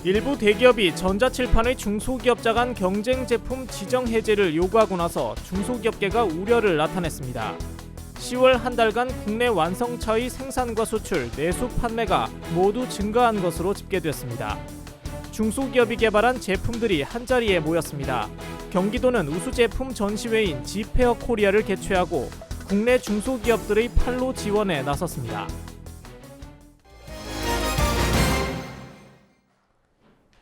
일부 대기업이 전자칠판의 중소기업자 간 경쟁 제품 지정 해제를 요구하고 나서 중소기업계가 우려를 나타냈습니다. 10월 한 달간 국내 완성차의 생산과 수출, 내수 판매가 모두 증가한 것으로 집계됐습니다. 중소기업이 개발한 제품들이 한자리에 모였습니다. 경기도는 우수 제품 전시회인 지페어 코리아를 개최하고 국내 중소기업들의 판로 지원에 나섰습니다.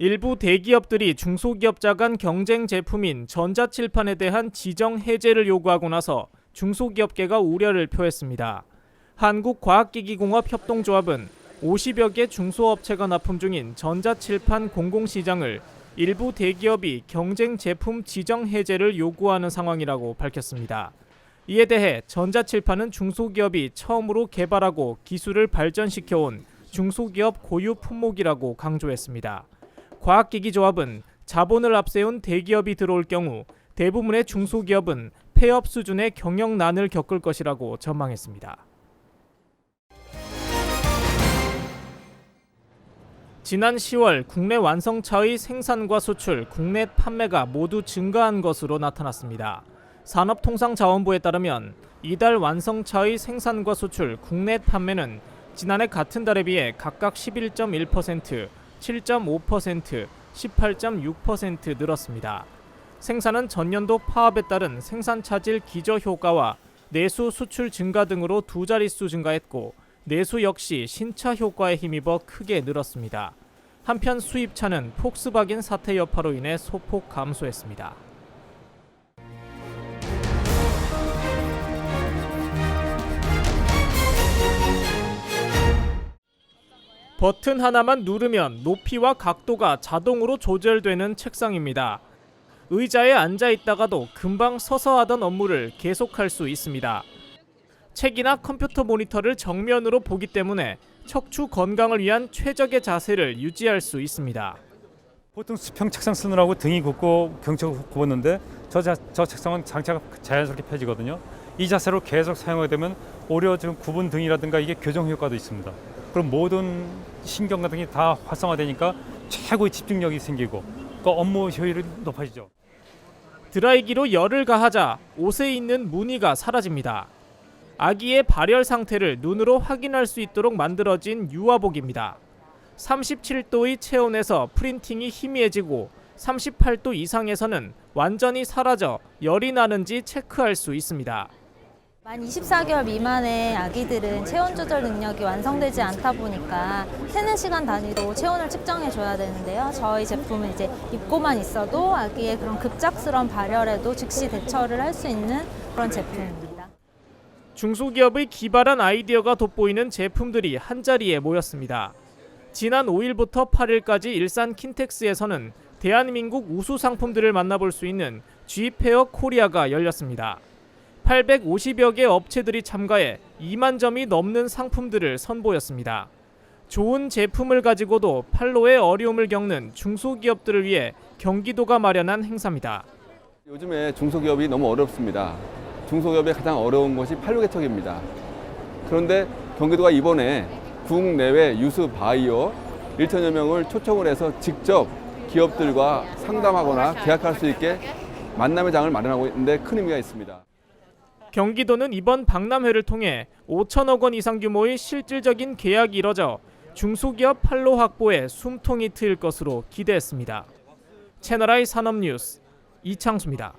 일부 대기업들이 중소기업자 간 경쟁 제품인 전자칠판에 대한 지정 해제를 요구하고 나서 중소기업계가 우려를 표했습니다. 한국과학기기공업협동조합은 50여 개 중소업체가 납품 중인 전자칠판 공공시장을 일부 대기업이 경쟁 제품 지정 해제를 요구하는 상황이라고 밝혔습니다. 이에 대해 전자칠판은 중소기업이 처음으로 개발하고 기술을 발전시켜온 중소기업 고유 품목이라고 강조했습니다. 과학기기조합은 자본을 앞세운 대기업이 들어올 경우 대부분의 중소기업은 폐업 수준의 경영난을 겪을 것이라고 전망했습니다. 지난 10월 국내 완성차의 생산과 수출, 국내 판매가 모두 증가한 것으로 나타났습니다. 산업통상자원부에 따르면 이달 완성차의 생산과 수출, 국내 판매는 지난해 같은 달에 비해 각각 11.1%, 7.5%, 18.6% 늘었습니다. 생산은 전년도 파업에 따른 생산 차질 기저 효과와 내수 수출 증가 등으로 두 자릿수 증가했고 내수 역시 신차 효과에 힘입어 크게 늘었습니다. 한편 수입차는 폭스바겐 사태 여파로 인해 소폭 감소했습니다. 버튼 하나만 누르면 높이와 각도가 자동으로 조절되는 책상입니다. 의자에 앉아 있다가도 금방 서서 하던 업무를 계속할 수 있습니다. 책이나 컴퓨터 모니터를 정면으로 보기 때문에 척추 건강을 위한 최적의 자세를 유지할 수 있습니다. 보통 수평 책상 쓰느라고 등이 굽고 경추가 굽었는데 저 책상은 장차가 자연스럽게 펴지거든요. 이 자세로 계속 사용하게 되면 오히려 좀 굽은 등이라든가 이게 교정 효과도 있습니다. 그럼 모든 신경 같은 게 다 활성화되니까 최고의 집중력이 생기고 그 업무 효율이 높아지죠. 드라이기로 열을 가하자 옷에 있는 무늬가 사라집니다. 아기의 발열 상태를 눈으로 확인할 수 있도록 만들어진 유아복입니다. 37도의 체온에서 프린팅이 희미해지고 38도 이상에서는 완전히 사라져 열이 나는지 체크할 수 있습니다. 만 24개월 미만의 아기들은 체온 조절 능력이 완성되지 않다 보니까 3-4시간 단위로 체온을 측정해 줘야 되는데요. 저희 제품은 이제 입고만 있어도 아기의 그런 급작스러운 발열에도 즉시 대처를 할 수 있는 그런 제품입니다. 중소기업의 기발한 아이디어가 돋보이는 제품들이 한자리에 모였습니다. 지난 5일부터 8일까지 일산 킨텍스에서는 대한민국 우수 상품들을 만나볼 수 있는 G페어 코리아가 열렸습니다. 850여 개 업체들이 참가해 2만 점이 넘는 상품들을 선보였습니다. 좋은 제품을 가지고도 판로에 어려움을 겪는 중소기업들을 위해 경기도가 마련한 행사입니다. 요즘에 중소기업이 너무 어렵습니다. 중소기업의 가장 어려운 것이 판로 개척입니다. 그런데 경기도가 이번에 국내외 유수 바이어 1천여 명을 초청을 해서 직접 기업들과 상담하거나 계약할 수 있게 만남의 장을 마련하고 있는데 큰 의미가 있습니다. 경기도는 이번 박람회를 통해 5천억 원 이상 규모의 실질적인 계약이 이뤄져 중소기업 판로 확보에 숨통이 트일 것으로 기대했습니다. 채널I 산업뉴스 이창수입니다.